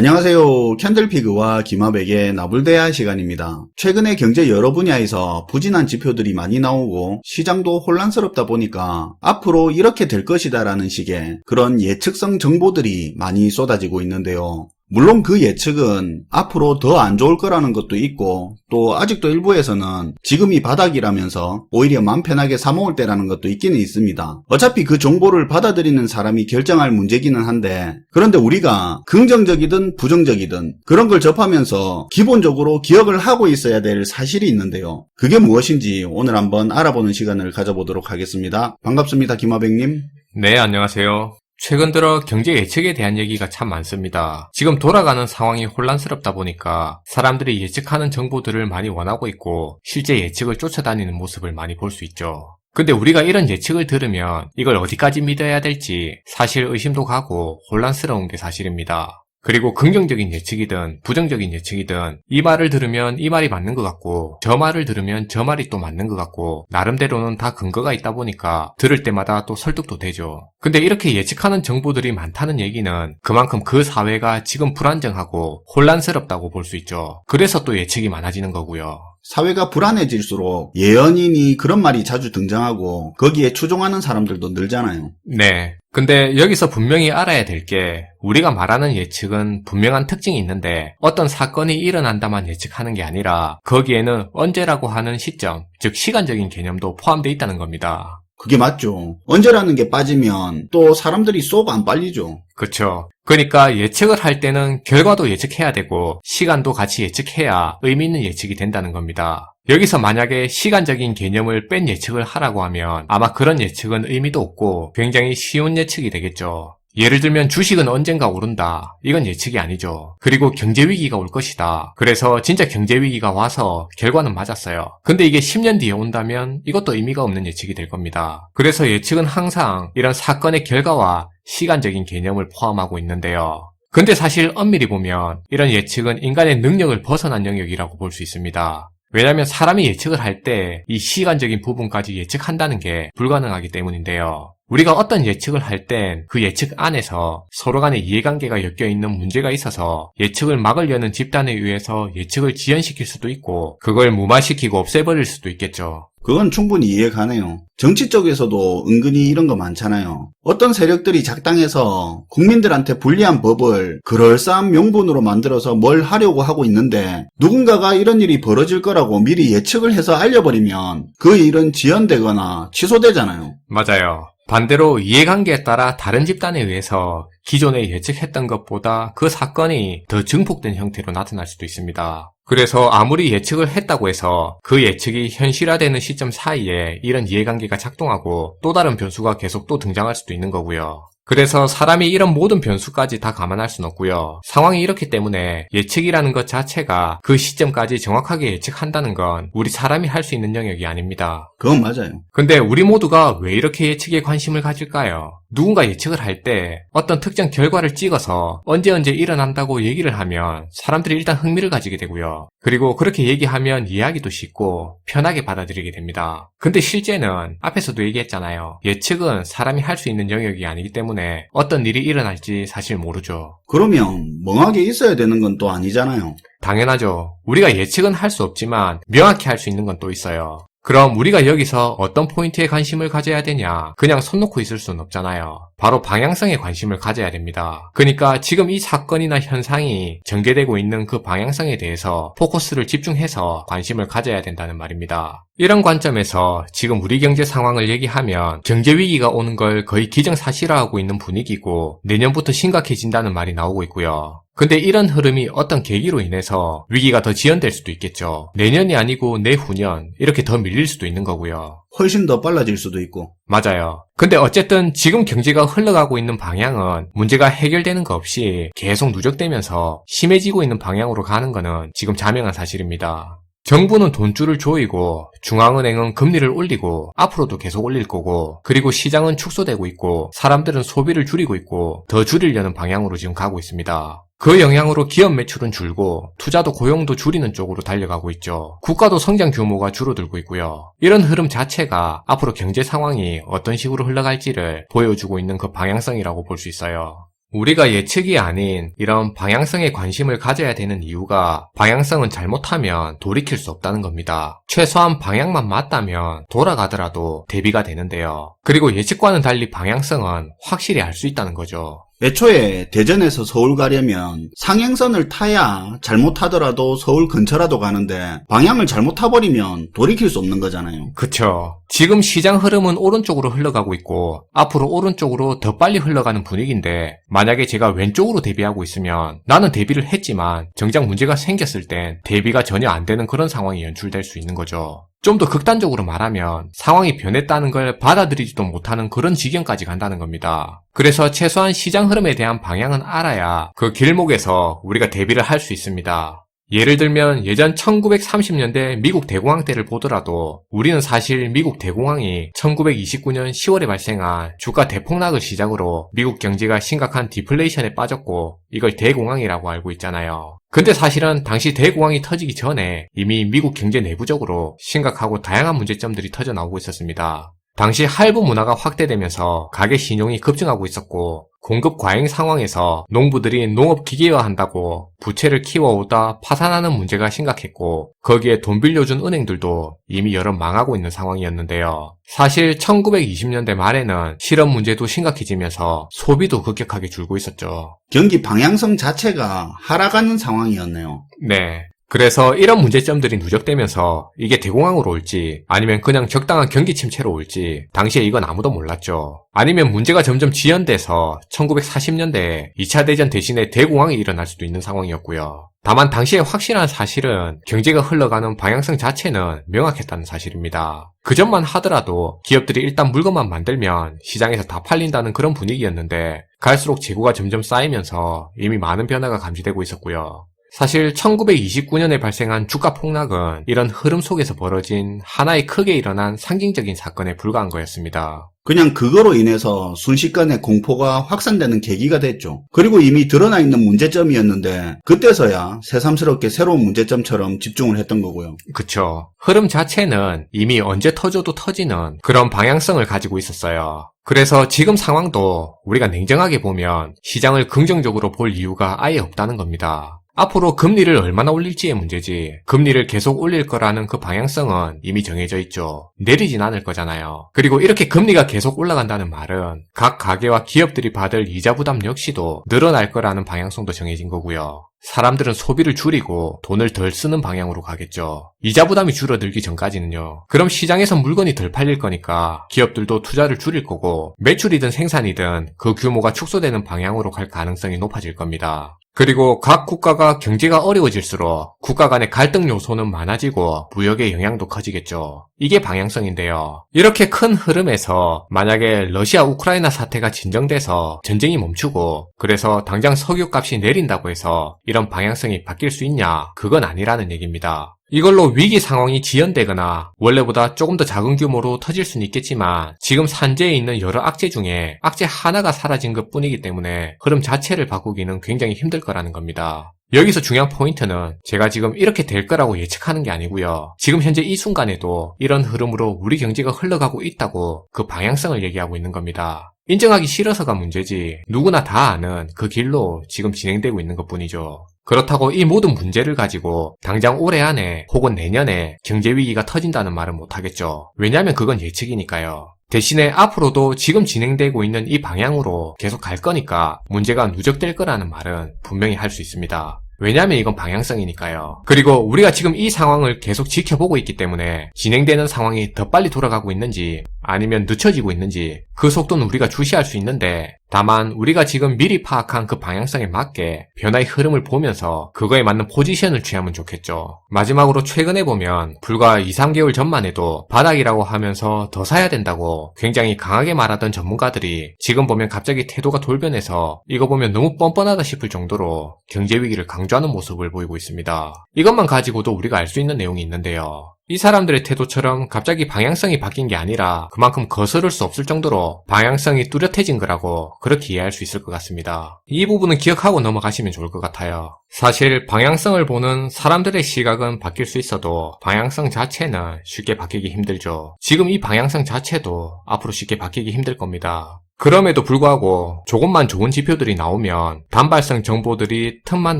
안녕하세요. 캔들피그와 김하백의 나불대화 시간입니다. 최근에 경제 여러 분야에서 부진한 지표들이 많이 나오고 시장도 혼란스럽다 보니까 앞으로 이렇게 될 것이다 라는 식의 그런 예측성 정보들이 많이 쏟아지고 있는데요. 물론 그 예측은 앞으로 더 안 좋을 거라는 것도 있고 또 아직도 일부에서는 지금이 바닥이라면서 오히려 맘 편하게 사모을 때라는 것도 있기는 있습니다. 어차피 그 정보를 받아들이는 사람이 결정할 문제기는 한데, 그런데 우리가 긍정적이든 부정적이든 그런 걸 접하면서 기본적으로 기억을 하고 있어야 될 사실이 있는데요. 그게 무엇인지 오늘 한번 알아보는 시간을 가져보도록 하겠습니다. 반갑습니다. 김하백님. 네, 안녕하세요. 최근 들어 경제 예측에 대한 얘기가 참 많습니다. 지금 돌아가는 상황이 혼란스럽다 보니까 사람들이 예측하는 정보들을 많이 원하고 있고 실제 예측을 쫓아다니는 모습을 많이 볼 수 있죠. 근데 우리가 이런 예측을 들으면 이걸 어디까지 믿어야 될지 사실 의심도 가고 혼란스러운 게 사실입니다. 그리고 긍정적인 예측이든 부정적인 예측이든 이 말을 들으면 이 말이 맞는 것 같고 저 말을 들으면 저 말이 또 맞는 것 같고 나름대로는 다 근거가 있다 보니까 들을 때마다 또 설득도 되죠. 근데 이렇게 예측하는 정보들이 많다는 얘기는 그만큼 그 사회가 지금 불안정하고 혼란스럽다고 볼 수 있죠. 그래서 또 예측이 많아지는 거고요. 사회가 불안해질수록 예언인이 그런 말이 자주 등장하고 거기에 추종하는 사람들도 늘잖아요. 네. 근데 여기서 분명히 알아야 될 게 우리가 말하는 예측은 분명한 특징이 있는데 어떤 사건이 일어난다만 예측하는 게 아니라 거기에는 언제라고 하는 시점, 즉 시간적인 개념도 포함되어 있다는 겁니다. 그게 맞죠. 언제라는 게 빠지면 또 사람들이 쏙 안 빨리죠. 그렇죠. 그러니까 예측을 할 때는 결과도 예측해야 되고 시간도 같이 예측해야 의미 있는 예측이 된다는 겁니다. 여기서 만약에 시간적인 개념을 뺀 예측을 하라고 하면 아마 그런 예측은 의미도 없고 굉장히 쉬운 예측이 되겠죠. 예를 들면 주식은 언젠가 오른다. 이건 예측이 아니죠. 그리고 경제위기가 올 것이다. 그래서 진짜 경제위기가 와서 결과는 맞았어요. 근데 이게 10년 뒤에 온다면 이것도 의미가 없는 예측이 될 겁니다. 그래서 예측은 항상 이런 사건의 결과와 시간적인 개념을 포함하고 있는데요. 근데 사실 엄밀히 보면 이런 예측은 인간의 능력을 벗어난 영역이라고 볼 수 있습니다. 왜냐하면 사람이 예측을 할 때 이 시간적인 부분까지 예측한다는 게 불가능하기 때문인데요. 우리가 어떤 예측을 할 땐 그 예측 안에서 서로 간의 이해관계가 엮여있는 문제가 있어서 예측을 막으려는 집단에 의해서 예측을 지연시킬 수도 있고 그걸 무마시키고 없애버릴 수도 있겠죠. 그건 충분히 이해 가네요. 정치 쪽에서도 은근히 이런 거 많잖아요. 어떤 세력들이 작당해서 국민들한테 불리한 법을 그럴싸한 명분으로 만들어서 뭘 하려고 하고 있는데 누군가가 이런 일이 벌어질 거라고 미리 예측을 해서 알려버리면 그 일은 지연되거나 취소되잖아요. 맞아요. 반대로 이해관계에 따라 다른 집단에 의해서 기존에 예측했던 것보다 그 사건이 더 증폭된 형태로 나타날 수도 있습니다. 그래서 아무리 예측을 했다고 해서 그 예측이 현실화되는 시점 사이에 이런 이해관계가 작동하고 또 다른 변수가 계속 또 등장할 수도 있는 거고요. 그래서 사람이 이런 모든 변수까지 다 감안할 수는 없고요. 상황이 이렇기 때문에 예측이라는 것 자체가 그 시점까지 정확하게 예측한다는 건 우리 사람이 할 수 있는 영역이 아닙니다. 그건 맞아요. 근데 우리 모두가 왜 이렇게 예측에 관심을 가질까요? 누군가 예측을 할 때 어떤 특정 결과를 찍어서 언제 일어난다고 얘기를 하면 사람들이 일단 흥미를 가지게 되고요. 그리고 그렇게 얘기하면 이해하기도 쉽고 편하게 받아들이게 됩니다. 근데 실제는 앞에서도 얘기했잖아요. 예측은 사람이 할 수 있는 영역이 아니기 때문에 어떤 일이 일어날지 사실 모르죠. 그러면 멍하게 있어야 되는 건 또 아니잖아요. 당연하죠. 우리가 예측은 할 수 없지만 명확히 할 수 있는 건 또 있어요. 그럼 우리가 여기서 어떤 포인트에 관심을 가져야 되냐? 그냥 손 놓고 있을 수는 없잖아요. 바로 방향성에 관심을 가져야 됩니다. 그러니까 지금 이 사건이나 현상이 전개되고 있는 그 방향성에 대해서 포커스를 집중해서 관심을 가져야 된다는 말입니다. 이런 관점에서 지금 우리 경제 상황을 얘기하면 경제 위기가 오는 걸 거의 기정사실화하고 있는 분위기고 내년부터 심각해진다는 말이 나오고 있고요. 근데 이런 흐름이 어떤 계기로 인해서 위기가 더 지연될 수도 있겠죠. 내년이 아니고 내후년 이렇게 더 밀릴 수도 있는 거고요. 훨씬 더 빨라질 수도 있고. 맞아요. 근데 어쨌든 지금 경제가 흘러가고 있는 방향은 문제가 해결되는 거 없이 계속 누적되면서 심해지고 있는 방향으로 가는 거는 지금 자명한 사실입니다. 정부는 돈줄을 조이고 중앙은행은 금리를 올리고 앞으로도 계속 올릴 거고 그리고 시장은 축소되고 있고 사람들은 소비를 줄이고 있고 더 줄이려는 방향으로 지금 가고 있습니다. 그 영향으로 기업 매출은 줄고 투자도 고용도 줄이는 쪽으로 달려가고 있죠. 국가도 성장 규모가 줄어들고 있고요. 이런 흐름 자체가 앞으로 경제 상황이 어떤 식으로 흘러갈지를 보여주고 있는 그 방향성이라고 볼 수 있어요. 우리가 예측이 아닌 이런 방향성에 관심을 가져야 되는 이유가 방향성은 잘못하면 돌이킬 수 없다는 겁니다. 최소한 방향만 맞다면 돌아가더라도 대비가 되는데요. 그리고 예측과는 달리 방향성은 확실히 알 수 있다는 거죠. 애초에 대전에서 서울 가려면 상행선을 타야 잘못하더라도 서울 근처라도 가는데 방향을 잘못 타버리면 돌이킬 수 없는 거잖아요. 그쵸. 지금 시장 흐름은 오른쪽으로 흘러가고 있고 앞으로 오른쪽으로 더 빨리 흘러가는 분위기인데 만약에 제가 왼쪽으로 대비하고 있으면 나는 대비를 했지만 정작 문제가 생겼을 땐 대비가 전혀 안 되는 그런 상황이 연출될 수 있는 거죠. 좀 더 극단적으로 말하면 상황이 변했다는 걸 받아들이지도 못하는 그런 지경까지 간다는 겁니다. 그래서 최소한 시장 흐름에 대한 방향은 알아야 그 길목에서 우리가 대비를 할 수 있습니다. 예를 들면 예전 1930년대 미국 대공황 때를 보더라도 우리는 사실 미국 대공황이 1929년 10월에 발생한 주가 대폭락을 시작으로 미국 경제가 심각한 디플레이션에 빠졌고 이걸 대공황이라고 알고 있잖아요. 근데 사실은 당시 대공황이 터지기 전에 이미 미국 경제 내부적으로 심각하고 다양한 문제점들이 터져 나오고 있었습니다. 당시 할부 문화가 확대되면서 가계 신용이 급증하고 있었고 공급 과잉 상황에서 농부들이 농업 기계화한다고 부채를 키워오다 파산하는 문제가 심각했고 거기에 돈 빌려준 은행들도 이미 여러 망하고 있는 상황이었는데요. 사실 1920년대 말에는 실업 문제도 심각해지면서 소비도 급격하게 줄고 있었죠. 경기 방향성 자체가 하락하는 상황이었네요. 네. 그래서 이런 문제점들이 누적되면서 이게 대공황으로 올지 아니면 그냥 적당한 경기 침체로 올지 당시에 이건 아무도 몰랐죠. 아니면 문제가 점점 지연돼서 1940년대에 2차 대전 대신에 대공황이 일어날 수도 있는 상황이었고요. 다만 당시에 확실한 사실은 경제가 흘러가는 방향성 자체는 명확했다는 사실입니다. 그 전만 하더라도 기업들이 일단 물건만 만들면 시장에서 다 팔린다는 그런 분위기였는데 갈수록 재고가 점점 쌓이면서 이미 많은 변화가 감지되고 있었고요. 사실 1929년에 발생한 주가 폭락은 이런 흐름 속에서 벌어진 하나의 크게 일어난 상징적인 사건에 불과한 거였습니다. 그냥 그거로 인해서 순식간에 공포가 확산되는 계기가 됐죠. 그리고 이미 드러나 있는 문제점이었는데 그때서야 새삼스럽게 새로운 문제점처럼 집중을 했던 거고요. 그쵸. 흐름 자체는 이미 언제 터져도 터지는 그런 방향성을 가지고 있었어요. 그래서 지금 상황도 우리가 냉정하게 보면 시장을 긍정적으로 볼 이유가 아예 없다는 겁니다. 앞으로 금리를 얼마나 올릴지의 문제지 금리를 계속 올릴 거라는 그 방향성은 이미 정해져 있죠. 내리진 않을 거잖아요. 그리고 이렇게 금리가 계속 올라간다는 말은 각 가게와 기업들이 받을 이자 부담 역시도 늘어날 거라는 방향성도 정해진 거고요. 사람들은 소비를 줄이고 돈을 덜 쓰는 방향으로 가겠죠. 이자 부담이 줄어들기 전까지는요. 그럼 시장에서 물건이 덜 팔릴 거니까 기업들도 투자를 줄일 거고 매출이든 생산이든 그 규모가 축소되는 방향으로 갈 가능성이 높아질 겁니다. 그리고 각 국가가 경제가 어려워질수록 국가 간의 갈등 요소는 많아지고 무역의 영향도 커지겠죠. 이게 방향성인데요. 이렇게 큰 흐름에서 만약에 러시아 우크라이나 사태가 진정돼서 전쟁이 멈추고 그래서 당장 석유값이 내린다고 해서 이런 방향성이 바뀔 수 있냐? 그건 아니라는 얘기입니다. 이걸로 위기 상황이 지연되거나 원래보다 조금 더 작은 규모로 터질 수는 있겠지만 지금 산재에 있는 여러 악재 중에 악재 하나가 사라진 것 뿐이기 때문에 흐름 자체를 바꾸기는 굉장히 힘들 거라는 겁니다. 여기서 중요한 포인트는 제가 지금 이렇게 될 거라고 예측하는 게 아니고요. 지금 현재 이 순간에도 이런 흐름으로 우리 경제가 흘러가고 있다고 그 방향성을 얘기하고 있는 겁니다. 인정하기 싫어서가 문제지 누구나 다 아는 그 길로 지금 진행되고 있는 것뿐이죠. 그렇다고 이 모든 문제를 가지고 당장 올해 안에 혹은 내년에 경제위기가 터진다는 말은 못하겠죠. 왜냐하면 그건 예측이니까요. 대신에 앞으로도 지금 진행되고 있는 이 방향으로 계속 갈 거니까 문제가 누적될 거라는 말은 분명히 할 수 있습니다. 왜냐하면 이건 방향성이니까요. 그리고 우리가 지금 이 상황을 계속 지켜보고 있기 때문에 진행되는 상황이 더 빨리 돌아가고 있는지 아니면 늦춰지고 있는지 그 속도는 우리가 주시할 수 있는데 다만 우리가 지금 미리 파악한 그 방향성에 맞게 변화의 흐름을 보면서 그거에 맞는 포지션을 취하면 좋겠죠. 마지막으로 최근에 보면 불과 2-3개월 전만 해도 바닥이라고 하면서 더 사야 된다고 굉장히 강하게 말하던 전문가들이 지금 보면 갑자기 태도가 돌변해서 이거 보면 너무 뻔뻔하다 싶을 정도로 경제위기를 강조하는 모습을 보이고 있습니다. 이것만 가지고도 우리가 알 수 있는 내용이 있는데요. 이 사람들의 태도처럼 갑자기 방향성이 바뀐 게 아니라 그만큼 거스를 수 없을 정도로 방향성이 뚜렷해진 거라고 그렇게 이해할 수 있을 것 같습니다. 이 부분은 기억하고 넘어가시면 좋을 것 같아요. 사실 방향성을 보는 사람들의 시각은 바뀔 수 있어도 방향성 자체는 쉽게 바뀌기 힘들죠. 지금 이 방향성 자체도 앞으로 쉽게 바뀌기 힘들 겁니다. 그럼에도 불구하고 조금만 좋은 지표들이 나오면 단발성 정보들이 틈만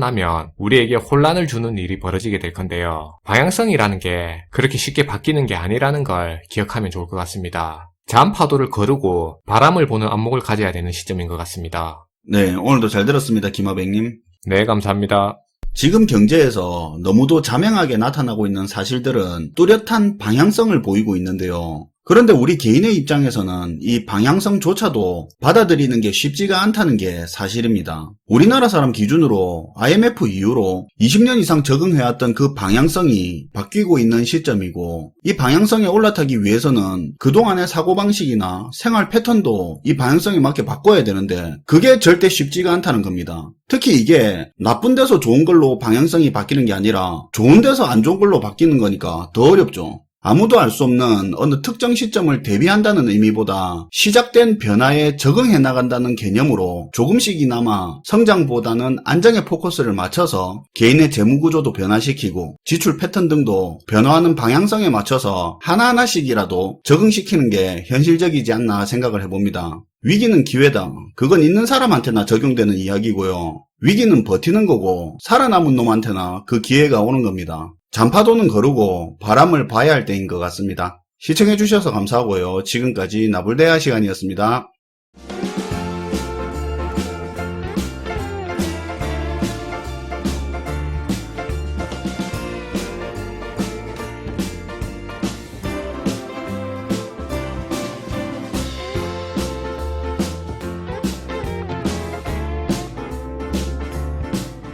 나면 우리에게 혼란을 주는 일이 벌어지게 될 건데요. 방향성이라는 게 그렇게 쉽게 바뀌는 게 아니라는 걸 기억하면 좋을 것 같습니다. 자음파도를 거르고 바람을 보는 안목을 가져야 되는 시점인 것 같습니다. 네, 오늘도 잘 들었습니다, 김하백님. 네, 감사합니다. 지금 경제에서 너무도 자명하게 나타나고 있는 사실들은 뚜렷한 방향성을 보이고 있는데요. 그런데 우리 개인의 입장에서는 이 방향성조차도 받아들이는 게 쉽지가 않다는 게 사실입니다. 우리나라 사람 기준으로 IMF 이후로 20년 이상 적응해왔던 그 방향성이 바뀌고 있는 시점이고, 이 방향성에 올라타기 위해서는 그동안의 사고방식이나 생활 패턴도 이 방향성에 맞게 바꿔야 되는데 그게 절대 쉽지가 않다는 겁니다. 특히 이게 나쁜 데서 좋은 걸로 방향성이 바뀌는 게 아니라 좋은 데서 안 좋은 걸로 바뀌는 거니까 더 어렵죠. 아무도 알 수 없는 어느 특정 시점을 대비한다는 의미보다 시작된 변화에 적응해 나간다는 개념으로 조금씩이나마 성장보다는 안정에 포커스를 맞춰서 개인의 재무구조도 변화시키고 지출 패턴 등도 변화하는 방향성에 맞춰서 하나하나씩이라도 적응시키는 게 현실적이지 않나 생각을 해봅니다. 위기는 기회다. 그건 있는 사람한테나 적용되는 이야기고요. 위기는 버티는 거고 살아남은 놈한테나 그 기회가 오는 겁니다. 잔파도는 거르고 바람을 봐야 할 때인 것 같습니다. 시청해주셔서 감사하고요. 지금까지 나불대화 시간이었습니다.